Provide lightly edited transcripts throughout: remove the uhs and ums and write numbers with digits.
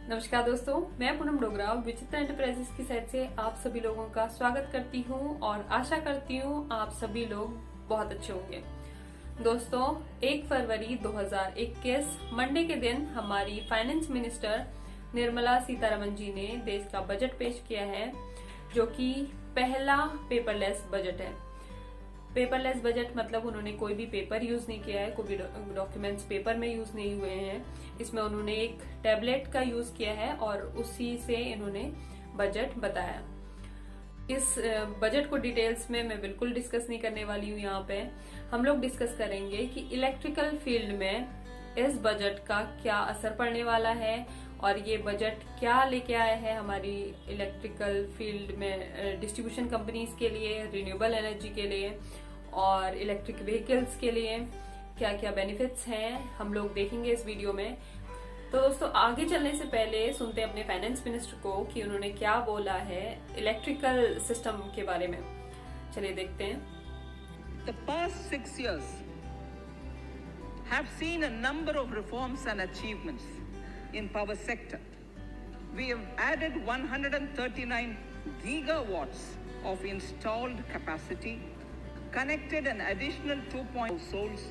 नमस्कार दोस्तों, मैं पूनम डोगरा विचित्र एंटरप्राइजेस की साइड से आप सभी लोगों का स्वागत करती हूं और आशा करती हूं आप सभी लोग बहुत अच्छे होंगे। दोस्तों, 1 फरवरी 2021 मंडे के दिन हमारी फाइनेंस मिनिस्टर निर्मला सीतारमण जी ने देश का बजट पेश किया है, जो कि पहला पेपरलेस बजट है। पेपरलेस बजट मतलब उन्होंने कोई भी पेपर यूज नहीं किया है, कोई भी डॉक्यूमेंट्स पेपर में यूज नहीं हुए हैं। इसमें उन्होंने एक टैबलेट का यूज किया है और उसी से इन्होंने बजट बताया। इस बजट को डिटेल्स में मैं बिल्कुल डिस्कस नहीं करने वाली हूँ। यहाँ पे हम लोग डिस्कस करेंगे कि इलेक्ट्रिकल फील्ड में इस बजट का क्या असर पड़ने वाला है और ये बजट क्या लेके आया है हमारी इलेक्ट्रिकल फील्ड में डिस्ट्रीब्यूशन कंपनीज के लिए, रिन्यूएबल एनर्जी के लिए और इलेक्ट्रिक व्हीकल्स के लिए क्या क्या बेनिफिट्स हैं, हम लोग देखेंगे इस वीडियो में। तो दोस्तों, आगे चलने से पहले सुनते हैं अपने फाइनेंस मिनिस्टर को कि उन्होंने क्या बोला है इलेक्ट्रिकल सिस्टम के बारे में। चलिए देखते हैं। The past 6 years have seen a number of reforms and achievements in power sector. We have added 139 gigawatts of installed capacity, connected an additional 2.0 households,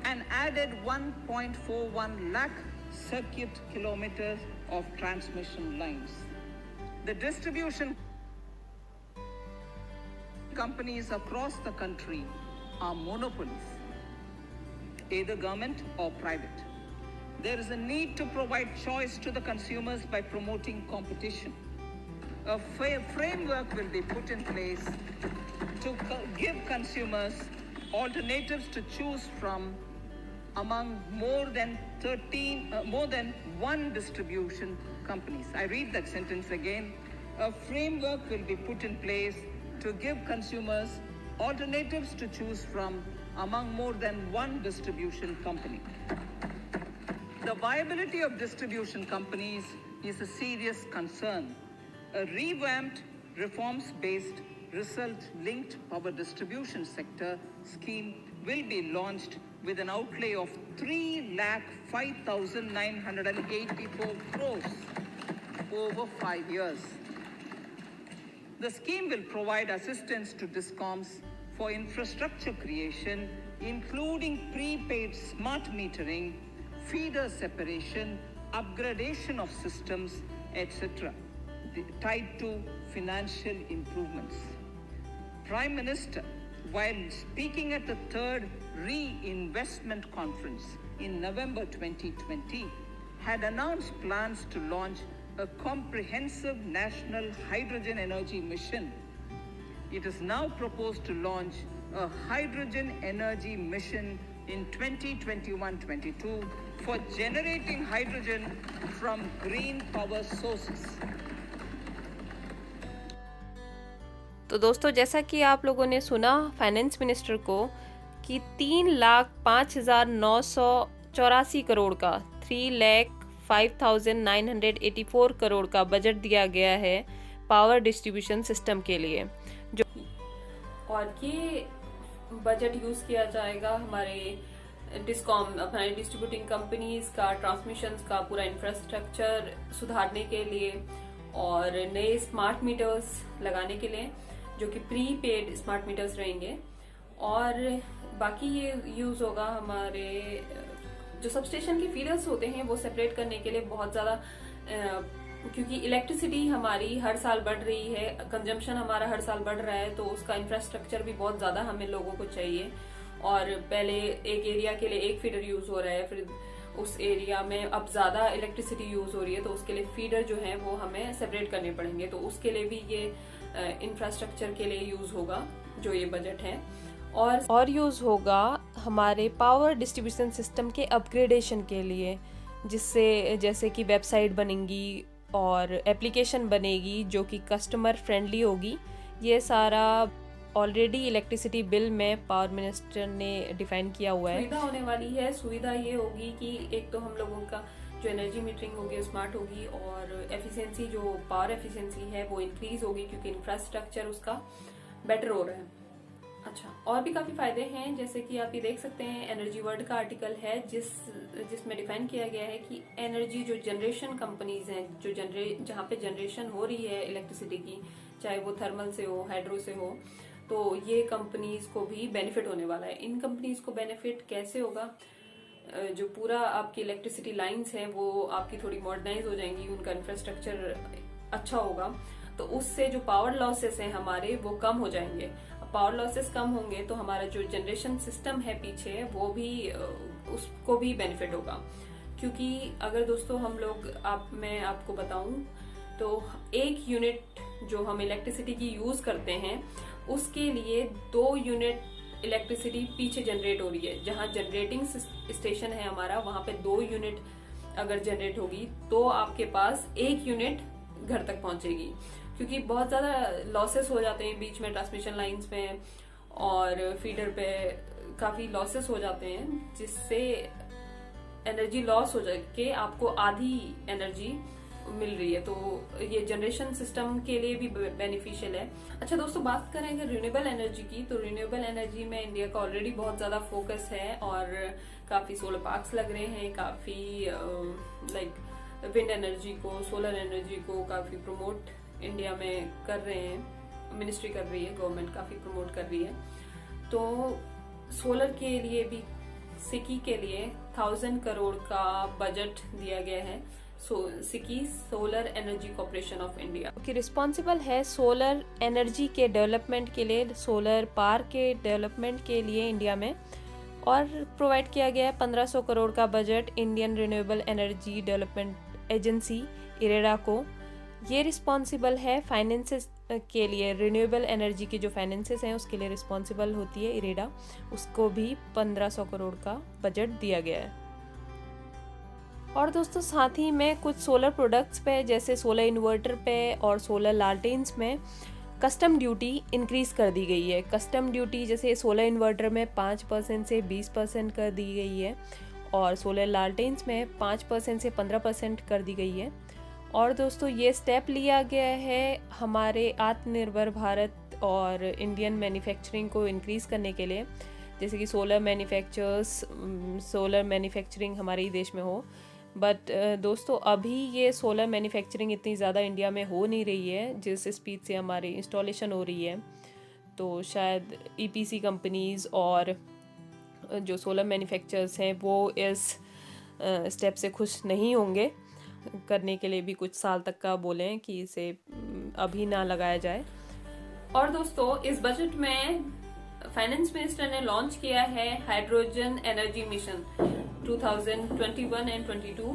and added 1.41 lakh circuit kilometers of transmission lines. The distribution companies across the country are monopolies, either government or private. There is a need to provide choice to the consumers by promoting competition. A framework will be put in place to give consumers alternatives to choose from among more than one distribution companies. I read that sentence again. A framework will be put in place to give consumers alternatives to choose from among more than one distribution company. The viability of distribution companies is a serious concern. A revamped, reforms-based, result-linked power distribution sector scheme will be launched with an outlay of 3,05,984 crores over 5 years. The scheme will provide assistance to DISCOMs for infrastructure creation, including prepaid smart metering, feeder separation, upgradation of systems, etc., tied to financial improvements. Prime Minister, while speaking at the third Reinvestment Conference in November 2020, had announced plans to launch a comprehensive national hydrogen energy mission. It is now proposed to launch a hydrogen energy mission in 2021-22 for generating hydrogen from green power sources. तो दोस्तों, जैसा कि आप लोगों ने सुना finance minister को कि 3,05,984 करोड़ का 3,05,984 करोड़ का बजट दिया गया है पावर डिस्ट्रीब्यूशन सिस्टम के लिए, जो और ये बजट यूज किया जाएगा हमारे डिस्कॉम हमारे डिस्ट्रीब्यूटिंग कंपनीज का ट्रांसमिशन का पूरा इंफ्रास्ट्रक्चर सुधारने के लिए और नए स्मार्ट मीटर्स लगाने के लिए, जो कि प्री पेड स्मार्ट मीटर्स रहेंगे। और बाकी ये यूज होगा हमारे जो सबस्टेशन के फीडर्स होते हैं वो सेपरेट करने के लिए बहुत ज्यादा, क्योंकि इलेक्ट्रिसिटी हमारी हर साल बढ़ रही है, कंजम्पशन हमारा हर साल बढ़ रहा है, तो उसका इंफ्रास्ट्रक्चर भी बहुत ज्यादा हमें लोगों को चाहिए। और पहले एक एरिया के लिए एक फीडर यूज हो रहा है, फिर उस एरिया में अब ज्यादा इलेक्ट्रिसिटी यूज हो रही है, तो उसके लिए फीडर जो है वो हमें सेपरेट करने पड़ेंगे। तो उसके लिए भी ये इंफ्रास्ट्रक्चर के लिए यूज होगा जो ये बजट है। और यूज होगा हमारे पावर डिस्ट्रीब्यूशन सिस्टम के अपग्रेडेशन के लिए, जिससे जैसे कि वेबसाइट बनेंगी और एप्लीकेशन बनेगी जो कि कस्टमर फ्रेंडली होगी। ये सारा ऑलरेडी इलेक्ट्रिसिटी बिल में पावर मिनिस्टर ने डिफाइन किया हुआ है। सुविधा होने वाली है। सुविधा ये होगी कि एक तो हम लोगों का जो एनर्जी मीटरिंग होगी स्मार्ट होगी और एफिशिएंसी, जो पावर एफिशिएंसी है वो इंक्रीज होगी, क्योंकि इंफ्रास्ट्रक्चर उसका बेटर हो रहा है। अच्छा, और भी काफी फायदे हैं, जैसे कि आप ये देख सकते हैं एनर्जी वर्ल्ड का आर्टिकल है जिसमें डिफाइन किया गया है कि एनर्जी जो जनरेशन कंपनीज हैं, जो जहाँ पे जनरेशन हो रही है इलेक्ट्रिसिटी की, चाहे वो थर्मल से हो, हाइड्रो से हो, तो ये कंपनीज को भी बेनिफिट होने वाला है। इन कंपनीज को बेनिफिट कैसे होगा? जो पूरा आपकी इलेक्ट्रिसिटी लाइंस हैं वो आपकी थोड़ी मॉडर्नाइज हो जाएंगी, उनका इंफ्रास्ट्रक्चर अच्छा होगा, तो उससे जो पावर लॉसेस हैं हमारे वो कम हो जाएंगे। पावर लॉसेस कम होंगे तो हमारा जो जनरेशन सिस्टम है पीछे वो भी उसको भी बेनिफिट होगा। क्योंकि अगर दोस्तों हम लोग मैं आपको बताऊं तो 1 यूनिट जो हम इलेक्ट्रिसिटी की यूज करते हैं उसके लिए 2 यूनिट इलेक्ट्रिसिटी पीछे जनरेट हो रही है। जहां जनरेटिंग स्टेशन है हमारा, वहां पे 2 यूनिट अगर जनरेट होगी तो आपके पास 1 यूनिट घर तक पहुंचेगी। क्योंकि बहुत ज्यादा लॉसेस हो जाते हैं बीच में ट्रांसमिशन लाइंस पे और फीडर पे, काफी लॉसेस हो जाते हैं जिससे एनर्जी लॉस हो जाके आपको आधी एनर्जी मिल रही है। तो ये जनरेशन सिस्टम के लिए भी बेनिफिशियल है। अच्छा दोस्तों, बात करें अगर रिन्यूएबल एनर्जी की, तो रिन्यूएबल एनर्जी में इंडिया का ऑलरेडी बहुत ज्यादा फोकस है और काफी सोलर पार्क्स लग रहे हैं, काफी विंड एनर्जी को, सोलर एनर्जी को काफी प्रमोट इंडिया में कर रहे हैं, मिनिस्ट्री कर रही है, गवर्नमेंट काफी प्रमोट कर रही है। तो सोलर के लिए भी सिकी के लिए 1000 करोड़ का बजट दिया गया है। सिकी solar energy corporation of India की रिस्पॉन्सिबल है सोलर एनर्जी के डेवलपमेंट के लिए, सोलर पार्क के डेवलपमेंट के लिए इंडिया में, और प्रोवाइड किया गया है 1500 करोड़ का budget Indian renewable energy development agency IREDA को। ये रिस्पॉन्सिबल है फाइनेंसेस के लिए, रिन्यूएबल एनर्जी की जो फाइनेंसेस हैं उसके लिए रिस्पॉन्सिबल होती है इरेडा, उसको भी 1500 करोड़ का बजट दिया गया है। और दोस्तों साथ ही में कुछ सोलर प्रोडक्ट्स पे, जैसे सोलर इन्वर्टर पे और सोलर लालटेन्स में कस्टम ड्यूटी इंक्रीज कर दी गई है। कस्टम ड्यूटी जैसे सोलर इन्वर्टर में 5% से 20% कर दी गई है और सोलर लालटेन्स में 5% से 15% कर दी गई है। और दोस्तों ये स्टेप लिया गया है हमारे आत्मनिर्भर भारत और इंडियन मैन्युफैक्चरिंग को इंक्रीज़ करने के लिए, जैसे कि सोलर मैन्युफैक्चरिंग हमारे ही देश में हो। बट दोस्तों अभी ये सोलर मैन्युफैक्चरिंग इतनी ज़्यादा इंडिया में हो नहीं रही है जिस स्पीड से हमारी इंस्टॉलेशन हो रही है। तो शायद ईपीसी कंपनीज़ और जो सोलर मैन्युफैक्चरर्स हैं वो इस स्टेप से खुश नहीं होंगे, करने के लिए भी कुछ साल तक का बोलें कि इसे अभी ना लगाया जाए। और दोस्तों इस बजट में फाइनेंस मिनिस्टर ने लॉन्च किया है हाइड्रोजन एनर्जी मिशन 2021 एंड 22,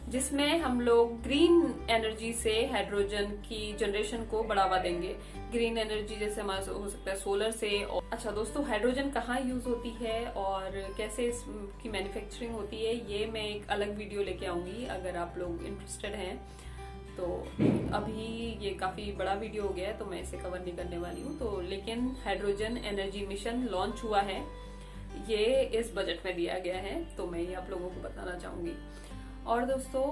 जिसमें हम लोग ग्रीन एनर्जी से हाइड्रोजन की जनरेशन को बढ़ावा देंगे। ग्रीन एनर्जी जैसे हमारा हो सकता है सोलर से। अच्छा दोस्तों, हाइड्रोजन कहाँ यूज होती है और कैसे इसकी मैन्युफैक्चरिंग होती है, ये मैं एक अलग वीडियो लेके आऊंगी अगर आप लोग इंटरेस्टेड हैं तो। अभी ये काफी बड़ा वीडियो हो गया है तो मैं इसे कवर नहीं करने वाली हूँ। तो लेकिन हाइड्रोजन एनर्जी मिशन लॉन्च हुआ है, ये इस बजट में दिया गया है, तो मैं ये आप लोगों को बताना चाहूंगी। और दोस्तों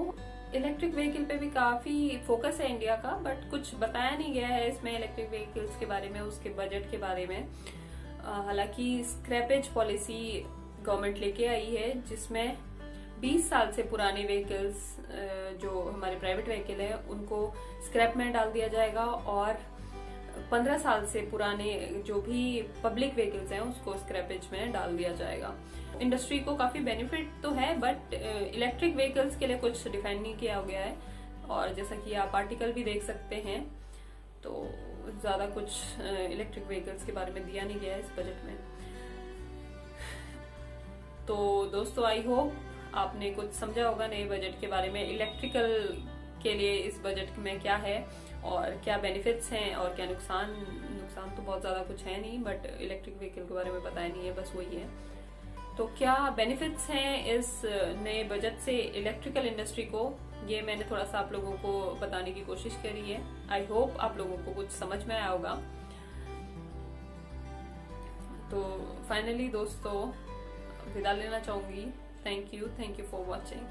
इलेक्ट्रिक व्हीकल पे भी काफी फोकस है इंडिया का, बट कुछ बताया नहीं गया है इसमें इलेक्ट्रिक व्हीकल्स के बारे में, उसके बजट के बारे में। हालांकि स्क्रैपेज पॉलिसी गवर्नमेंट लेके आई है जिसमें 20 साल से पुराने व्हीकल्स जो हमारे प्राइवेट व्हीकल है उनको स्क्रैप में डाल दिया जाएगा और 15 साल से पुराने जो भी पब्लिक व्हीकल्स हैं उसको स्क्रैपेज में डाल दिया जाएगा। इंडस्ट्री को काफी बेनिफिट तो है, बट इलेक्ट्रिक व्हीकल्स के लिए कुछ डिफाइन नहीं किया गया है। और जैसा कि आप आर्टिकल भी देख सकते हैं तो ज्यादा कुछ इलेक्ट्रिक व्हीकल्स के बारे में दिया नहीं गया है इस बजट में। तो दोस्तों आई होप आपने कुछ समझा होगा नए बजट के बारे में, इलेक्ट्रिकल के लिए इस बजट में क्या है और क्या बेनिफिट्स हैं और क्या नुकसान तो बहुत ज्यादा कुछ है नहीं, बट इलेक्ट्रिक व्हीकल के बारे में बताया नहीं है, बस वही है। तो क्या बेनिफिट्स हैं इस नए बजट से इलेक्ट्रिकल इंडस्ट्री को, ये मैंने थोड़ा सा आप लोगों को बताने की कोशिश करी है। आई होप आप लोगों को कुछ समझ में आया होगा। तो फाइनली दोस्तों विदा लेना चाहूंगी। Thank you for watching.